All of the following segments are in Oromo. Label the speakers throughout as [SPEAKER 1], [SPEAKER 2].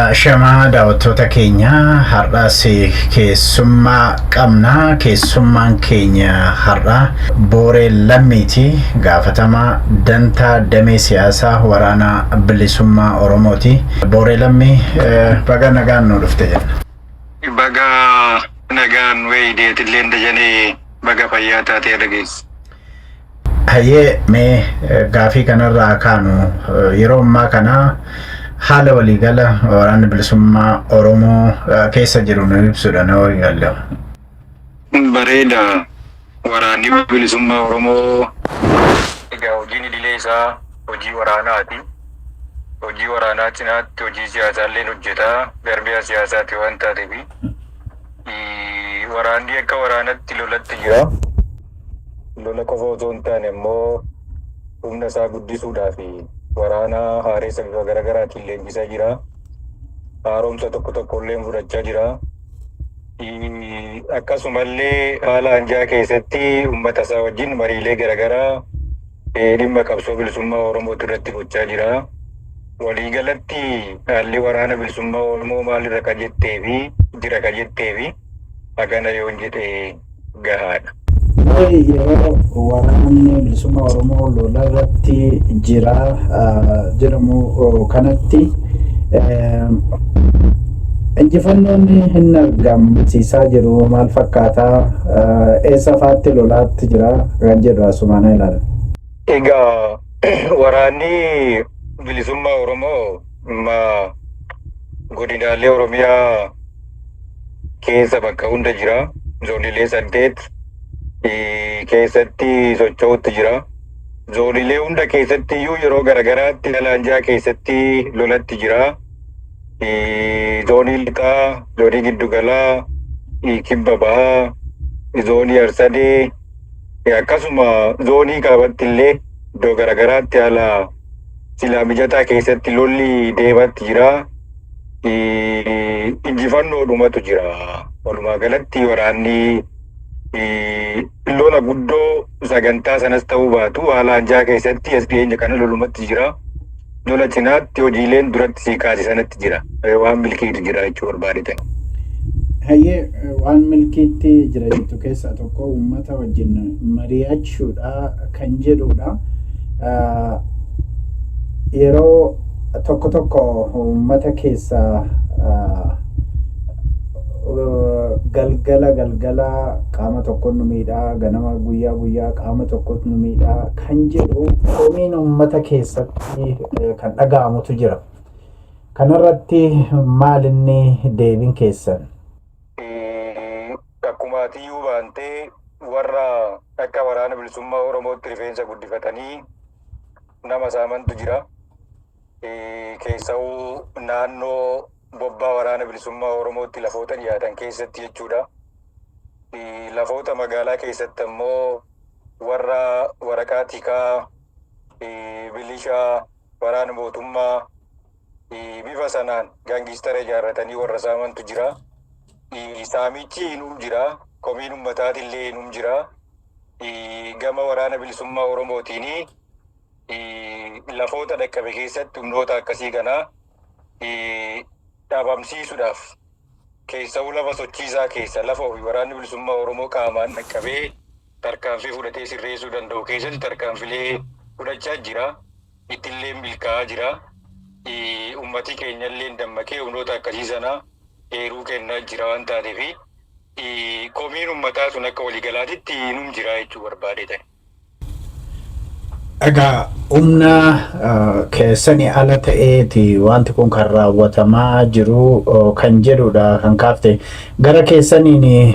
[SPEAKER 1] Shamaa daawwattoota keenya har'aas keessummaa qabna. Keessummaan keenya har'a Booree Lammiiti. Gaafatamaa dantaa damee siyaasaa waraana bilisummaa Oromooti. Booree Lammii baga nagaan nu dhufte jenna.
[SPEAKER 2] Baga nagaan wayideetillee dajanee baga fayyaa taatee dhageessa.
[SPEAKER 1] Hayyee mee gaafii kanarraa kaanu yeroo ammaa kana haala waliigala waraanni bilisummaa Oromoo keessa jiru nu ibsuudha na waliigala.
[SPEAKER 2] Bareeda. Waraanni bilisummaa Oromoo egaa hojiin idilee isaa hojii waraanaati. Hojii waraanaa cinaatti hojii siyaasaallee hojjeta. Garbee siyaasaati waan taateef waraanni akka waraanatti lolatti jira. Lola qofa osoo hin taane immoo humna isaa guddisuudhaaf waraana haareessa bifa garaagaraatiin leenjisaa jira. Haaromsa tokko illee fudhachaa jira. Akkasumallee haala anjaa keessatti uummata isaa wajjin mariilee garaagaraa dhimma qabsoo bilisummaa Oromootti irratti gochaa jira. Waliigalatti haalli waraana bilisummaa Oromoo maalirra ka jettee fi hagana yoo jedhe gahaadha.
[SPEAKER 1] Yeroo waraanni bilisummaa Oromoo lola irratti jedhamu kanatti injifannoon hin argamsiisaa jiru maal fakkaataa? Eessa faatti lolaatti jira kan jedhu asumaan ilaala.
[SPEAKER 2] Egaa waraanni bilisummaa Oromoo godinaalee Oromiyaa keessa bakka hunda jira. Zoonilee 8 keessatti socho'utti jira. Zoonilee hunda keessatti iyyuu yeroo garagaraatti alaanjaa keessatti lolatti jira. Zoonii lixaa, zoonii giddugalaa, kibba bahaa, zoonii arsadee akkasuma zoonii kaabatti illee iddoo garagaraatti haala silaa mijataa keessatti lolli deematti jira. Injifannoodhumatu jira. Walumaa galatti waraanni lola guddoo sagantaa sanas ta'uu baatu haala anjaa keessatti as dhiyeenya kana lolumatti jira. Lola cinaatti hojiileen duratti sii kaase sanatti jira. Waan milkiitu jira jechuu barbaadetan.
[SPEAKER 1] Hayyee waan milkiitti jira jettu keessaa tokko uummata wajjin mari'achuudha kan jedhudha. Yeroo tokko uummata keessaa galgala qaama tokkoon nu miidhaa, ganama guyyaa qaama tokkoon nu miidhaa kan jedhu komiin uummata keessatti kan dhaga'amutu jira. Kanarratti maal inni deebiin keessan?
[SPEAKER 2] Akkuma atiyyuu baantee warra akka waraana bilisummaa Oromootti rifeensa guddifatanii nama saamantu jira. Keessawuu naannoo bobbaa waraana bilisummaa Oromootti lafoota dhiyaatan keessatti jechuudha. Lafoota magaalaa keessatti ammoo warra waraqaa tikaa, bilishaa, waraana mootummaa bifa sanaan gaangistara ijaarratanii warra saamantu jira. Saamichi inum jira. Komiin uummataatillee inum jira. Gama waraana bilisummaa Oromootiin lafoota dhaqqabe keessatti humnoota akkasii kanaa dhabamsiisuudhaaf keessawuu lafa sochiisaa keessa lafa ofii waraanni bilisummaa Oromoo qaamaan dhaqqabee tarkaanfii fudhatee sirreessuu danda'u keessatti tarkaanfilee fudhachaa jira. Ittillee milkaa'aa jira. Uummatii keenyallee dammaqee humnoota akkasii sana eeruu kennaa jira waan taateef komiin uummataa sun akka waliigalaatitti inum jira jechuu barbaadetan.
[SPEAKER 1] Egaa humna keessanii ala ta'eeti wanti kun kan raawwatamaa jiru kan jedhudha kan kaafte. Gara keessaniin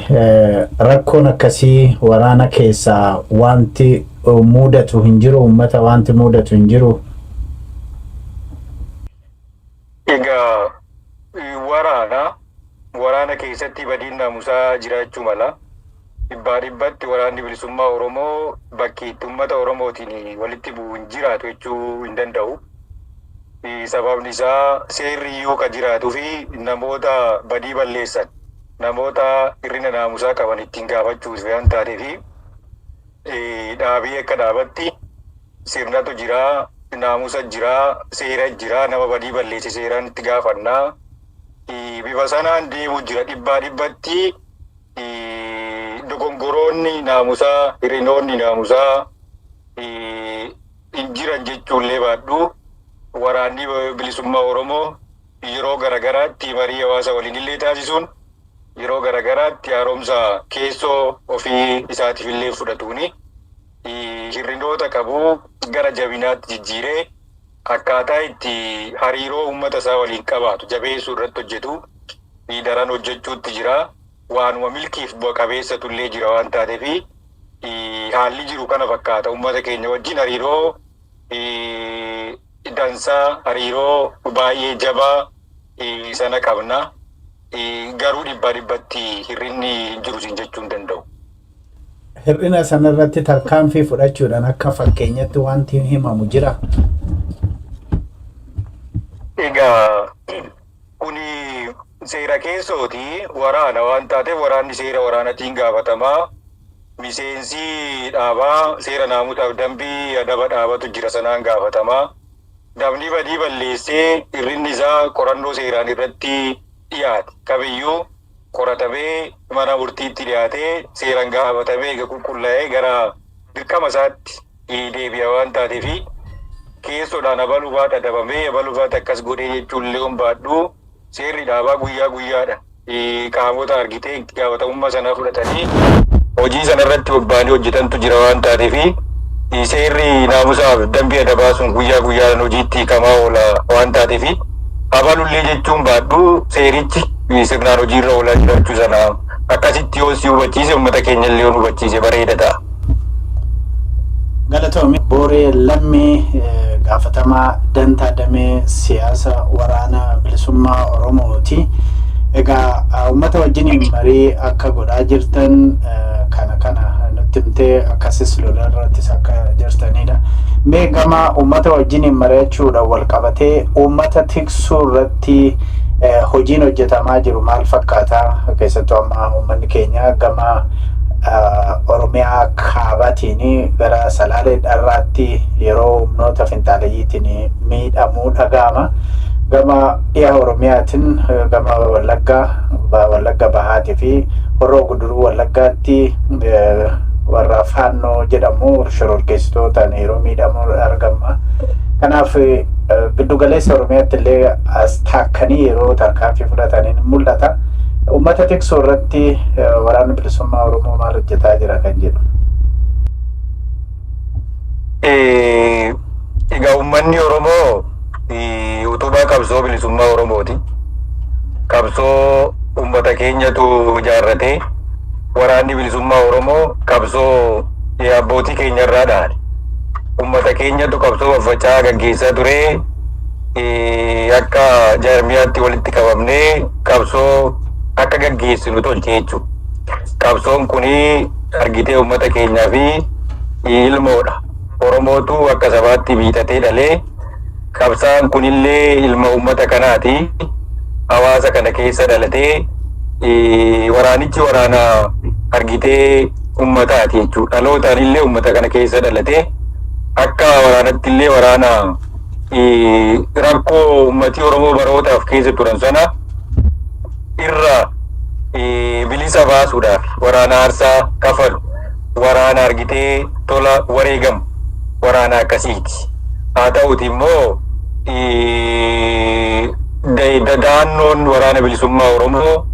[SPEAKER 1] rakkoon akkasii waraana keessaa wanti mudatu hin jiru, uummata wanti mudatu hin jiru.
[SPEAKER 2] Egaa waraana keessatti badiin naamusaa jiraachuu mala. Dhibbatti waraanni bilisummaa Oromoo bakki itti uummata Oromootiin walitti bu'u hin jiraatu jechuu hin danda'u. Sababni isaa seerri iyyuu kan jiraatuu fi namoota badii balleessan, namoota hir'ina naamusaa qaban ittiin gaafachuuf waan taateef dhaabii akka dhaabatti sirnatu jira, naamusa jira, seera jira, nama badii balleesse seeraan itti gaafannaa. bifa sanaan deemu jira dhibbaa dhibbatti dogongoroonni naamusaa hirinoonni naamusaa hin jiran jechuullee baadhu waraanni bilisummaa Oromoo yeroo garagaraatti marii hawaasa waliin illee taasisuun yeroo garagaraatti haaromsa keessoo ofii isaatiif illee fudhatuuni hirrinoota qabu gara jabinaatti jijjiiree akkaataa itti hariiroo uummata isaa waliin qabaatu jabeessuu irratti hojjetu daran hojjechuutti jira waanuma milkiif bu'a qabeessatu illee jira waan taateef haalli jiru kana fakkaata uummata keenya wajjin hariiroo dansaa hariiroo baay'ee jabaa sana qabna garuu dhibbaa dhibbatti hirrinni hin jiru siin jechuu hin danda'u.
[SPEAKER 1] Hir'ina sanarratti tarkaanfii fudhachuudhaan akka fakkeenyatti wanti himamu jira.
[SPEAKER 2] Egaa kuni seera keessooti waraana waan taateef waraanni seera waraanatiin gaafatamaa miseensi dhaabaa seera naamusaaf dambii adaba dhaabatu jira sanaan gaafatamaa dabni badii balleessee hirrinni isaa qorannoo seeraan irratti dhiyaate kabiyyuu qoratamee mana murtiitti dhiyaatee seeraan gaafatamee eega qulqullaa'ee gara dirqama isaatti deebi'a waan taateef keessoodhaan abalufaat adabamee abalufaat akkas godhee jechuun illee baadhu seerri dhaabaa guyyaa guyyaadha qaamota argitee itti gaafatamummaa sanaa fudhatanii hojii sanarratti bobba'anii hojjetantu jira waan taateef seerri naamusaaf dambii adabaa sun guyyaa guyyaadhaan hojiitti hiikamaa oola waan taateef abalullee jechuun baadhu seerichi sirnaan hojiirra oolaa jiraachuu sana akkasitti yoo si hubachiise uummata keenya illee hubachiise bareeda ta'a.
[SPEAKER 1] Galatoomii Booree Lammii gaafatamaa dantaa damee siyaasa waraana bilisummaa Oromooti. Egaa uummata wajjin marii akka godhaa jirtan kana nutti himtee akkasis lolarrattis akka jirtanidha. Mee gama uummata wajjin mari'achuudhaan wal qabatee uummata tiksuu irratti hojiin hojjetamaa jiru maal fakkaata? Keessattuu amma uummanni keenya gama Oromiyaa kaabaatiin gara Salaalee Dharraatti yeroo humnoota finxaaleeyyiitiin miidhamuu dhaga'ama. Gama dhiyaa Oromiyaatiin gama Wallagga Bahaatii fi Horroo Guduruu Wallaggaatti warra Faannoo jedhamu shororkeessitootaan yeroo miidhamuu argama. Kanaaf giddu galeessa Oromiyaatti illee as taakkanii yeroo tarkaanfii fudhataniin mul'ata. Uummata tiksuu irratti waraanni bilisummaa Oromoo maal hojjetaa jira kan jedhu.
[SPEAKER 2] Egaa uummanni Oromoo utubaa qabsoo bilisummaa Oromooti. Qabsoo uummata keenyatu ijaarratee waraanni bilisummaa Oromoo qabsoo abbootii keenya irraa dhaale. Uummata keenyatu qabsoo faffacaa gaggeessaa ture. Akka jaarmiyaatti walitti qabamnee qabsoo akka gaggeessinu tolche jechuudha. Qabsoon kuni argitee uummata keenyaa fi ilmoodha. Oromootu akka sabaatti biitatee dhalee qabsaan kunillee ilma uummata kanaati. Hawaasa kana keessa dhalatee waraanichi waraana argitee uummataati jechuudha. Dhalootaan illee uummata kana keessa dhalatee akka waraanatti illee waraana rakkoo uummatii Oromoo barootaaf keessa turan sana irra bilisa baasuudhaaf waraana aarsaa kafalu waraana argitee tola wareegamu waraana akkasiiti. Haa ta'uti immoo daannoon waraana bilisummaa Oromoo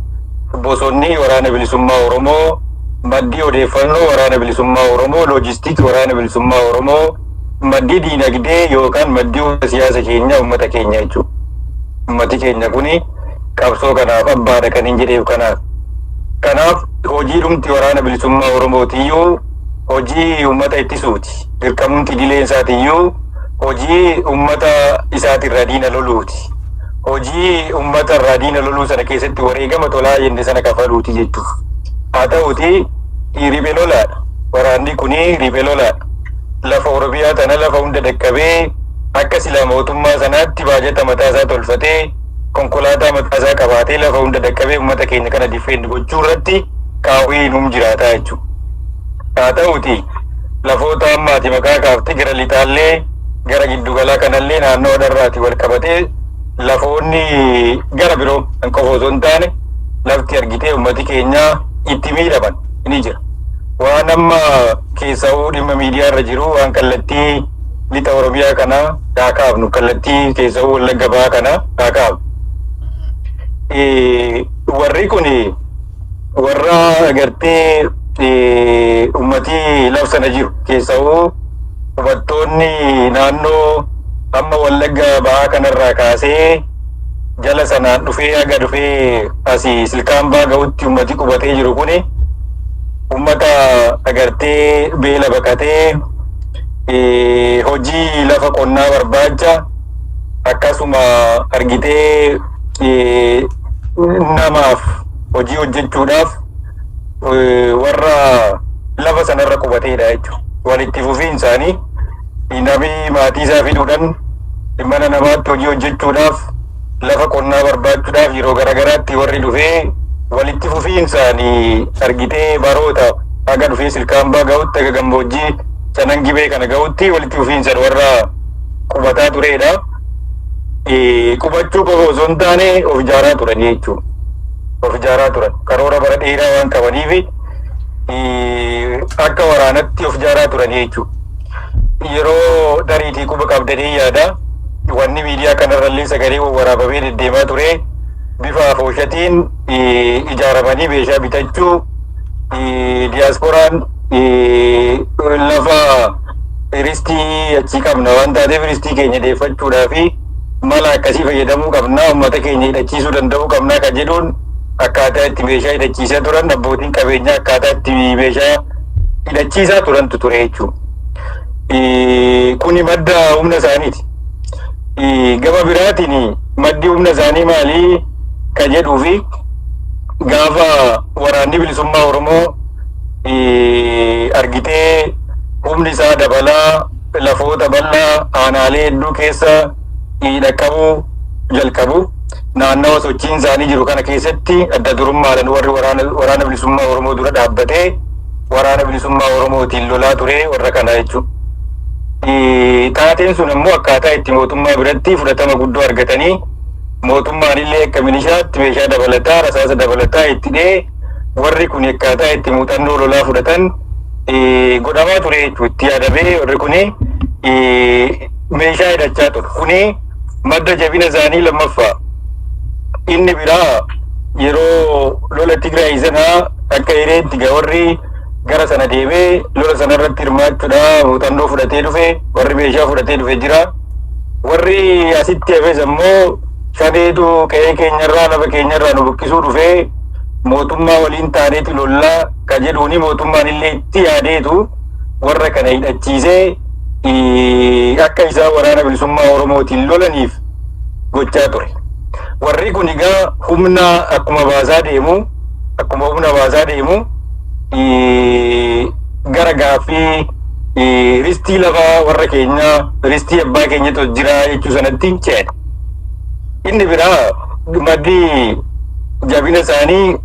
[SPEAKER 2] bosonni waraana bilisummaa Oromoo maddii odeeffannoo waraana bilisummaa Oromoo loojistiikii waraana bilisummaa Oromoo maddii diinagdee yookaan maddii siyaasa keenya uummata keenya jechuudha. Uummati keenya kuni qabsoo kanaaf abbaadha kan hin jedheef kanaaf. Kanaaf hojii dhumti waraana bilisummaa Oromootiyyuu hojii uummata ittisuuti. Dirqamumti dileensaatiyyuu hojii uummata isaatirraa diina loluuti. Hojii uummata irraa diina loluu sana keessatti wareegama tolaa jenne sana kafaluuti jechuudha. Haa ta'uti riphee lolaadha. Waraanni kuni riphee lolaadha. Lafa Oromiyaa tana lafa hunda dhaqqabee akka silaa mootummaa sanaatti baajata mataasaa tolfatee konkolaataa mataasaa qabaatee lafa hunda dhaqqabee uummata keenya kana difeendi gochuu irratti kaawwee nuum jiraataa jechuudha. Haa ta'uti lafoota ammaati maqaa kaaftee gara lixaallee gara giddugalaa kanallee naannoo dharraati wal qabatee lafoonni gara biroo kan qofa osoo hin taane lafti argitee uummati keenya itti miidhaman ni jira. Waan amma keessaa dhimma miidiyaa irra jiru waan kallattii lixa Oromiyaa kana kaakaafnu kallattii keessaa Wallagga Bahaa kana kaakaafnu. Warri kun warra agartee uummatii labsana jiru keessaa hubattoonni naannoo amma Wallagga Bahaa kanarraa kaasee jala sanaan dhufee aga dhufee asii silkaan baa ga'utti uummati qubatee jiru kuni ummata agartee beela baqatee hojii lafa qonnaa barbaacha akkasuma argitee namaaf hojii hojjechuudhaaf warra lafa sanarra qubateedha jechuudha. Walitti fufiin isaanii namni maatii isaa fiduudhaan mana namaatti hojii hojjechuudhaaf lafa qonnaa barbaachuudhaaf yeroo garagaraatti warri dhufee walitti fufiin isaanii argitee baroota aga dhufee silkaan baa ga'utti aga gammoojjii sanan gibee kana ga'utti walitti fufiin isaan warra qubataa turedha. Qubachuu qofa osoo hin taane of ijaaraa turan jechuudha. Of ijaaraa turan karoora bara dheeraa waan qabaniif akka waraanatti of ijaaraa turan jechuudha. Yeroo dariitii quba qabdanii yaada wanni miidiyaa kanarrallee sagalee waraabamee deddeemaa ture bifa afooshatiin ijaaramanii meeshaa bitachuu diyaaspooraan lafa ristii achii qabna waan taateef ristii keenya deeffachuudhaa fi mala akkasii fayyadamuu qabna uummata keenya hidhachiisuu danda'uu qabna kan jedhuun akkaataa itti meeshaa hidhachiisaa turan abbootiin qabeenyaa akkaataa itti meeshaa hidhachiisaa turantu ture jechuudha. Kuni madda humna isaaniiti. Gama biraatiin maddi humna isaanii maalii kan jedhuu fi gaafa waraanni bilisummaa Oromoo argitee humni isaa dabalaa lafoota bal'aa aanaalee hedduu keessa dhaqqabuu jalqabu naannawa sochiin isaanii jiru kana keessatti adda durummaadhaan warri waraana bilisummaa Oromoo dura dhaabbatee waraana bilisummaa Oromootiin lolaa ture warra kana jechuudha. Taateen sun ammoo akkaataa itti mootummaa biratti fudhatama guddoo argatanii mootummaan illee akka milishaatti meeshaa dabalataa rasaasa dabalataa itti dhee warri kun akkaataa itti muuxannoo lolaa fudhatan godhamaa ture jechuudha. Itti yaadamee warri kun meeshaa hidhachaa ture. Kuni madda jabina isaanii lammaffaa. Inni biraa yeroo lola Tigraay sanaa akka hireetti warri gara sana deemee lola sanarratti hirmaachuudha muuxannoo fudhatee dhufe warri meeshaa fudhatee dhufe jira. Warri asitti hafes ammoo shaneetu qe'ee keenyarraa lafa keenyarraa nu buqqisuu dhufee mootummaa waliin taaneeti lollaa kan jedhuuni mootummaan illee itti yaadeetu warra kana hidhachiisee akka isaa waraana bilisummaa Oromootiin lolaniif gochaa ture. Warri kun egaa humna akkuma humna baasaa deemu gara gaaffii ristii lafaa warra keenyaa ristii abbaa keenyatu jira jechuu sanatti ceedha. Inni biraa maddi jabina isaanii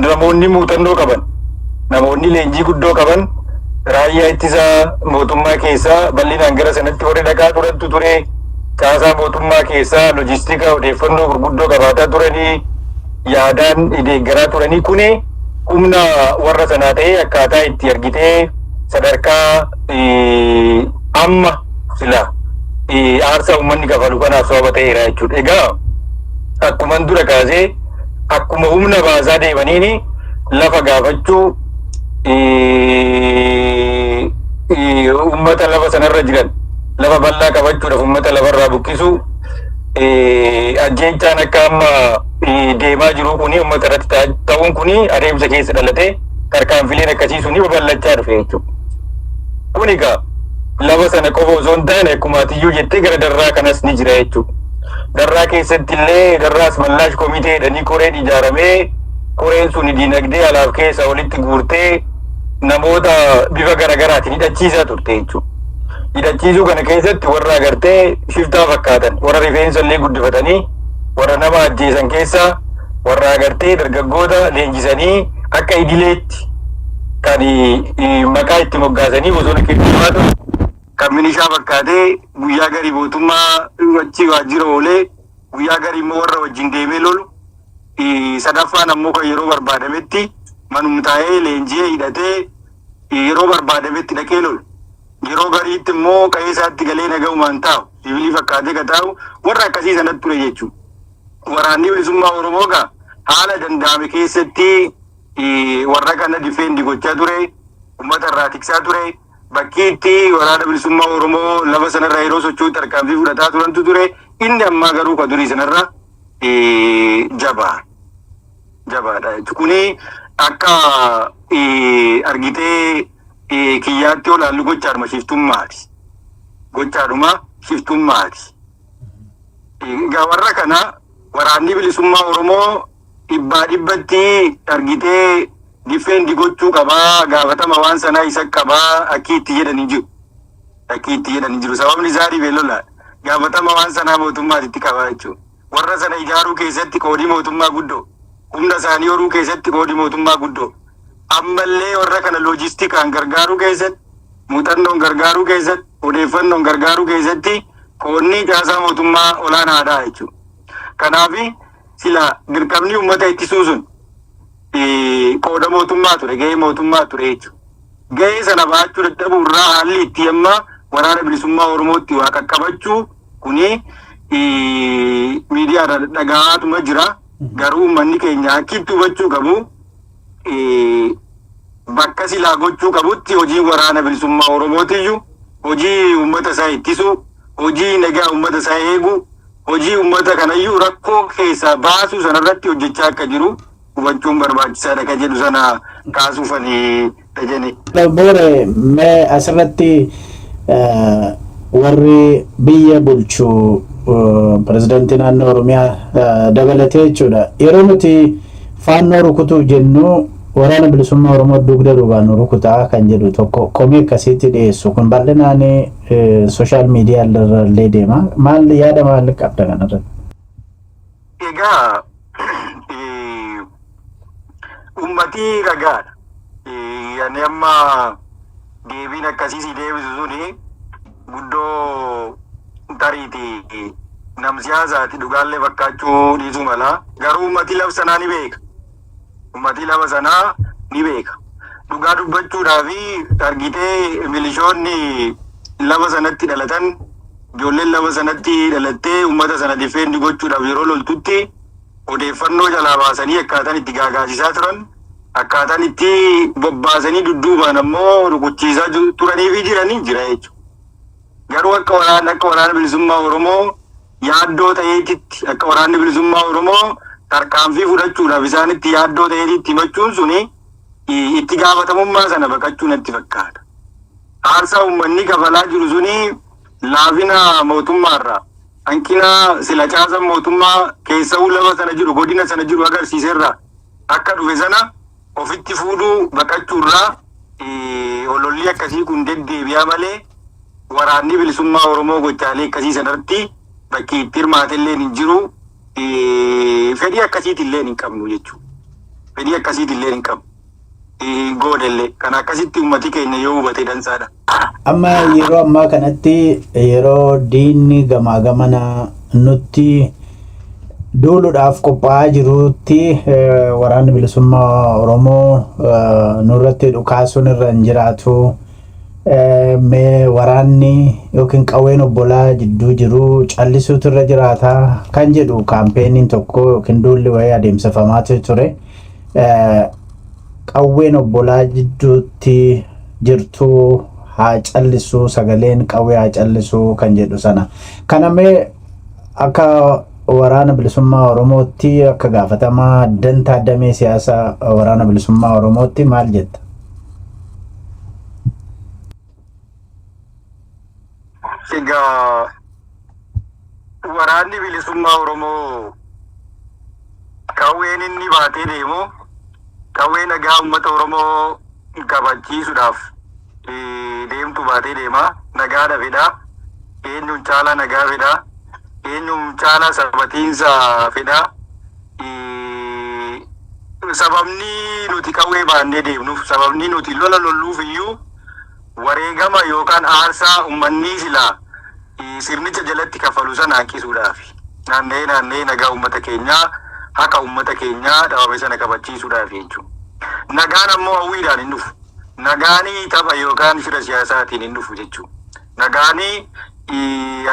[SPEAKER 2] namoonni muuxannoo qaban namoonni leenjii guddoo qaban raayyaa ittisaa mootummaa keessaa bal'inaan gara sanatti warri dhaqaa turantu ture. Caasaa mootummaa keessaa loojistikaa odeeffannoo gurguddoo qabaataa turanii yaadaan deeggaraa turanii kuni humna warra sanaa ta'ee akkaataa itti argitee sadarkaa amma sila aarsaa uummanni kafalu kanaaf sababa ta'eera jechuudha. Egaa akkuma dura kaasee akkuma humna baasaa deemaniin lafa gaafachuu uummata lafa sanarra jiran lafa bal'aa qabachuudhaaf uummata lafarraa buqqisu ajjeechaan akka amma deemaa jiru kuni uummata irratti ta'uun kuni adeemsa keessa dhalatee tarkaanfileen akkasii suni babal'achaa dhufe jechuudha. Kun egaa lafa sana qofa osoo hin taane akkuma atiyyuu jettee gara darraa kanas ni jira jechuudha. Darraa keessatti illee darraas mallaash komitee jedhanii koreen ijaaramee koreen sun diinagdee alaaf keessa walitti guurtee namoota bifa garagaraatiin hidhachiisaa turte jechuudha. Hidhachiisuu kana keessatti warra agartee shiftaa fakkaatan warra rifeensa illee guddifatanii warra nama ajjeesan keessaa warra agartee dargaggoota leenjisanii akka idileetti kan maqaa itti moggaasanii bosona keessa kan milishaa fakkaatee guyyaa garii mootummaa achi waajjira oolee guyyaa garii immoo warra wajjin deemee lolu sadaffaan ammoo kan yeroo barbaadametti manum taa'ee leenji'ee hidhatee yeroo barbaadametti dhaqee lolu. Yeroo gariitti immoo qe'ee isaatti galee nagaumaan taa'u sibiilii fakkaatee ka taa'u warra akkasii sanatti ture jechuudha. Waraanni bilisummaa Oromoo gaa haala danda'ame keessatti warra kana difeendi gochaa ture, uummata irraa tiksaa ture. Bakki itti waraana bilisummaa Oromoo lafa sanarra yeroo socho'u tarkaanfii fudhataa turantu ture. Inni ammaa garuu ka durii sanarra jabaadha. Kuni akka argitee kiyyaatti olaallu gochaadhuma shiftummaati. Gochaadhuma shiftummaati. Egaa warra kana waraanni bilisummaa Oromoo dhibbatti argitee difeendi gochuu qabaa, gaafatama waan sanaa isa qabaa akki itti jedhanii jiru. Sababni isaa dhibee lola gaafatama waan sanaa mootummaatitti qabaa jechuudha. Warra sana ijaaruu keessatti qoodii mootummaa guddoo, humna isaanii horuu keessatti qoodii mootummaa guddoo. Ammallee warra kana loojistikaan gargaaruu keessatti, muuxannoon gargaaruu keessatti, odeeffannoon gargaaruu keessatti qoodni caasaa mootummaa olaanaadha jechuudha. Kanaafi sila dirqamni uummata ittisuu sun qooda mootummaa ture, gahee mootummaa ture jechuudha. Gahee sana baachuu dadhabuu irraa haalli itti amma waraana bilisummaa Oromootti waa qaqqabachuu kuni miidiyaadhaan dhagahaatuma jira. Garuu uummanni keenya akka itti hubachuu qabu bakka silaa gochuu qabutti hojii waraana bilisummaa Oromootiyyuu hojii uummata isaa ittisuu, hojii nagaa uummata isaa eeguu, hojii uummata kanayyuu rakkoo keessaa baasuu sanarratti hojjechaa akka jiru hubachuun barbaachisaadha ka jedhu sana kaasuufanii tajani.
[SPEAKER 1] Boore mee asirratti warri biyya bulchuu pirezidaantii naannoo Oromiyaa dabalatee jechuudha. Yeroo nuti faannoo rukutuuf jennu waraana bilisummaa Oromoo dugda duubaan rukutaa kan jedhu tokko komii akkasiitti dhiyeessu kun bal'inaan sooshaal miidiyaa irrallee deema. Maal yaada maal qabda kanarratti?
[SPEAKER 2] Egaa uummatii ragaadha. Ani amma deebiin akkasiis deebisu suni guddoo tariiti nam siyaasaati dhugaallee fakkaachuu dhiisuu mala. Garuu uummatii lafa sanaa ni beeka. Uummatii lafa sanaa ni beeka. Dhugaa dubbachuudhaa fi argitee milishoonni lafa sanatti dhalatan, ijoolleen lafa sanatti dhalattee uummata sana difeendi gochuudhaaf yeroo loltutti odeeffannoo jalaa baasanii akkaataan itti gaagaasisaa turan, akkaataan itti bobbaasanii dudduubaan ammoo rukuchiisaa turanii fi jiranii jira jechuudha. Garuu akka waraana bilisummaa Oromoo yaaddoo ta'eetitti akka waraanni bilisummaa Oromoo tarkaanfii fudhachuudhaaf isaanitti yaaddoo ta'eetitti himachuun suni itti gaafatamummaa sana baqachuu natti fakkaata. Aarsaa uummanni kafalaa jiru suni laafina mootummaarraa hanqina sila caasan mootummaa keessa'uu lafa sana jiru godina sana jiru agarsiiserraa akka dhufe sana ofitti fuudhuu baqachuurraa ololli akkasii kun deddeebi'aa malee waraanni bilisummaa Oromoo gochaalee akkasii sanarratti bakki itti hirmaatellee hin jiru. Fedhii akkasiitillee hin qabnu jechuudha. Fedhii akkasiitillee hin qabnu. Goodellee kan akkasitti uummati keenya yoo hubate dansaadha.
[SPEAKER 1] Amma yeroo ammaa kanatti yeroo diinni gamaa gamana nutti duuluudhaaf qophaa'aa jirutti waraanni bilisummaa Oromoo nurratti dhukaasuun irra hin jiraatu. Mee waraanni yookiin qawween obbolaa jidduu jiru callisuutu irra jiraata kan jedhu kaampeenii tokko yookiin duulli wayii adeemsifamaa ture. Qawween obbolaa jidduutti jirtu haa callisu, sagaleen qawwee haa callisu kan jedhu sana. Kana mee akka waraana bilisummaa Oromootti akka gaafatamaa dantaa damee siyaasa waraana bilisummaa Oromootti maal jetta?
[SPEAKER 2] Egaa waraanni bilisummaa Oromoo qawween inni baatee deemu qawwee nagaa uummata Oromoo kabachiisuudhaaf deemtu baatee deema. Nagaadha fedha. Eenyuun caalaa nagaa fedha. Eenyuun caalaa sabatiinsa fedha. Sababni nuti qawwee baannee deemnuuf, sababni nuti lola lolluuf iyyuu wareegama yookaan aarsaa uummanni silaa sirnicha jalatti kafalu sana hanqisuudhaaf. naannee nagaa uummata keenyaa haka uummata keenyaa dhabame sana kabachiisuudhaaf jechuudha. Nagaan ammoo hawwiidhaan hin dhufu. Nagaanii tapha yookaan shira siyaasaatiin hin dhufu jechuudha. Nagaanii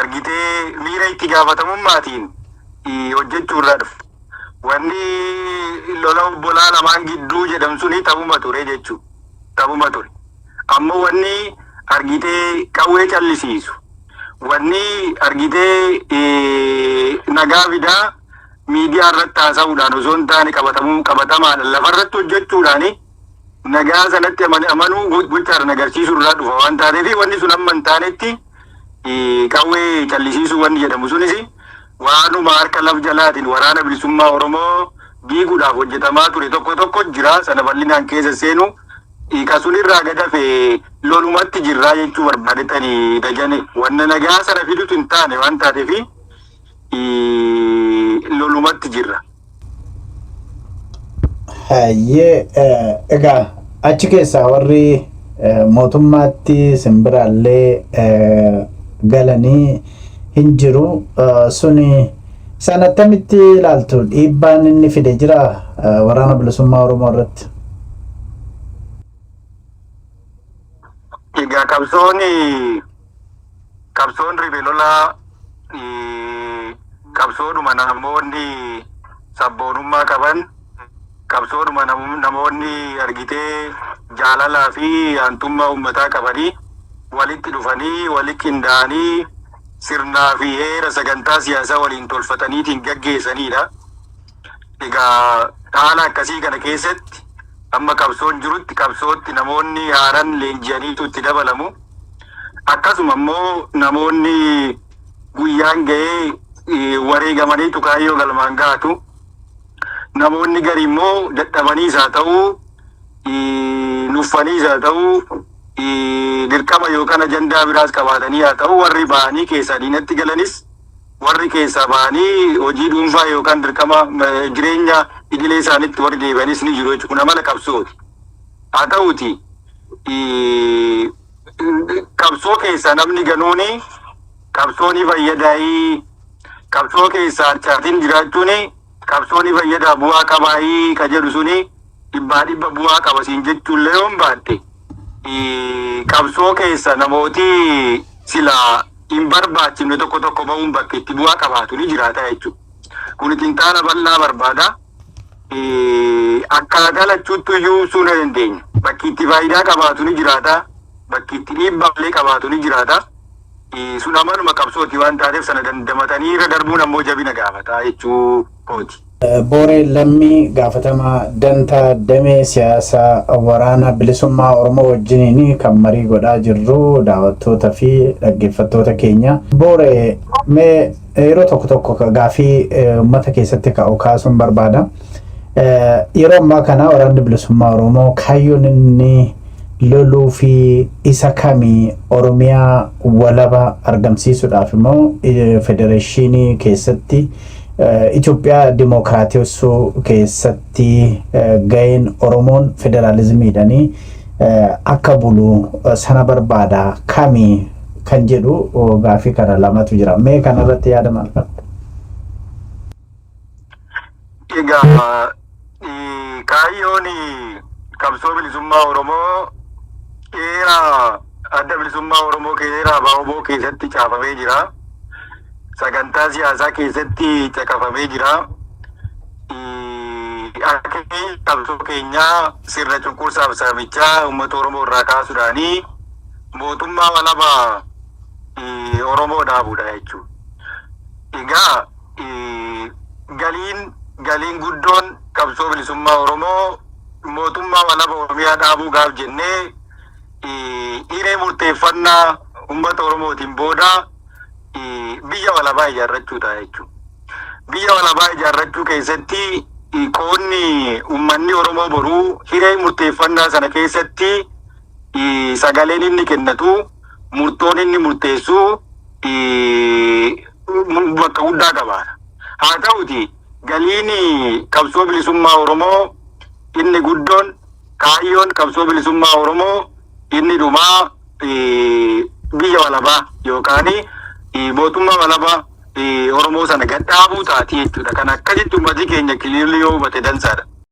[SPEAKER 2] argitee miira itti gaafatamummaatiin hojjechuurraa dhufu. Wanni lola obbolaa lamaan gidduu jedhamu suni ta'uma ture jechuudha. Ta'uma ture. Ammoo wanni argitee qawwee callisiisu. Wanni argitee nagaa fidaa miidiyaa irratti haasa'uudhaan osoo hin taane qabatamaadhaan lafarratti hojjechuudhaan nagaa sanatti amanuu gochaadhaan agarsiisuu irraa dhufa waan taateef wanni sun amma hin taanetti qawwee callisiisuu wanni jedhamu sunis waanuma harka laf jalaatiin waraana bilisummaa Oromoo diiguudhaaf hojjetamaa ture tokko jira. Sana bal'inaan keessa seenu kasuun irraa gadafe lolumatti jirraa jechuu barbaadetanii dajane wanna nagaa sana fidutu hin taane waan taateef lolumatti jirra.
[SPEAKER 1] Hayyee egaa achi keessaa warri mootummaatti simbiraallee galanii hin jiru suni isaan attamitti ilaaltu dhiibbaan inni fide jira waraana bilisummaa Oromoo irratti?
[SPEAKER 2] Egaa qabsoon riphee lolaa qabsoodhuma namoonni sabboonummaa qaban qabsoodhuma namoonni argitee jaalalaa fi aantummaa uummataa qabanii walitti dhufanii walitti qindaa'anii sirnaa fi heera sagantaa siyaasaa waliin tolfataniitiin gaggeessanidha. Egaa haala akkasii kana keessatti amma qabsoon jirutti qabsootti namoonni haaran leenji'aniitu itti dabalamu. Akkasuma immoo namoonni guyyaan ga'ee wareegamaniitu kaayyoo galmaan gaatu. Namoonni gari immoo dadhabaniis haa ta'uu nuffaniis haa ta'uu dirqama yookaan ajandaa biraas qabaatanii haa ta'u warri ba'anii keessaa diinatti galanis warri keessaa ba'anii hojii dhuunfaa yookaan dirqama jireenya idilee isaaniitti warri deebi'anis ni jiru jechuudha. Kun amala qabsooti. Haa ta'uuti qabsoo keessaa namni ganuuni qabsooni fayyadaayii qabsoo keessaa harcaatiin jiraachuuni qabsooni fayyadaa bu'aa qabaayii ka jedhu suni dhibba bu'aa qaba siin jechuullee yoon baadde qabsoo keessa namooti sila hin barbaachifne tokko ba'uun bakka itti bu'aa qabaatu ni jiraata jechuudha. Kun xintaala bal'aa barbaada. Akkaataa lachuutti iyyuu ibsuu ni dandeenya. Bakki itti faayidaa qabaatu ni jiraata. Bakki itti dhiibbaalee qabaatu ni jiraata. Sun amanuma qabsooti waan taateef sana dandamatanii irra darbuun ammoo jabina gaafata jechuu kooti.
[SPEAKER 1] Booree Lammii gaafatamaa dantaa damee siyaasaa waraana bilisummaa Oromoo wajjiniin kan marii godhaa jirru daawwattoota fi dhaggeeffattoota keenya. Booree mee yeroo tokko gaafii uummata keessatti kaasuun barbaada. Yeroo ammaa kana waraanni bilisummaa Oromoo kaayyoon inni loluu fi isa kamii Oromiyaa walaba argamsiisuudhaaf immoo federeeshinii keessatti Itoophiyaa dimokiraatessuu keessatti ga'een Oromoon federaalizimiidhaanii akka bulu sana barbaada kamii kan jedhu gaafii kana lamatu jira. Mee kanarratti yaada maal qabda?
[SPEAKER 2] Egaa kaayyoon qabsoo bilisummaa Oromoo adda bilisummaa Oromoo ABO keessatti caafamee jira. Sagantaa siyaasaa keessatti caqafamee jira. Akka qabsoo keenyaa sirna cunqursaaf saamichaa uummata Oromoo irraa kaasuudhaanii mootummaa walabaa Oromoo dhaabuudha jechuudha. Egaa galiin guddoon qabsoo bilisummaa Oromoo mootummaa walaba Oromiyaa dhaabuu gaaf jennee hiree murteeffannaa uummata Oromootiin booda biyya walabaa ijaarrachuudha jechuudha. Biyya walabaa ijaarrachuu keessatti qoonni uummanni Oromoo boruu hiree murteeffannaa sana keessatti sagaleen inni kennatu murtoon inni murteessu bakka guddaa qabaata. Haa ta'uti galiin qabsoo bilisummaa Oromoo inni guddoon kaayyoon qabsoo bilisummaa Oromoo inni dhumaa biyya walabaa yookaan mootummaa walabaa Oromoo sana gad dhaabuu taati jechuudha. Kan akkasitti uummatni keenya kiliirli yoo hubate dansaadha.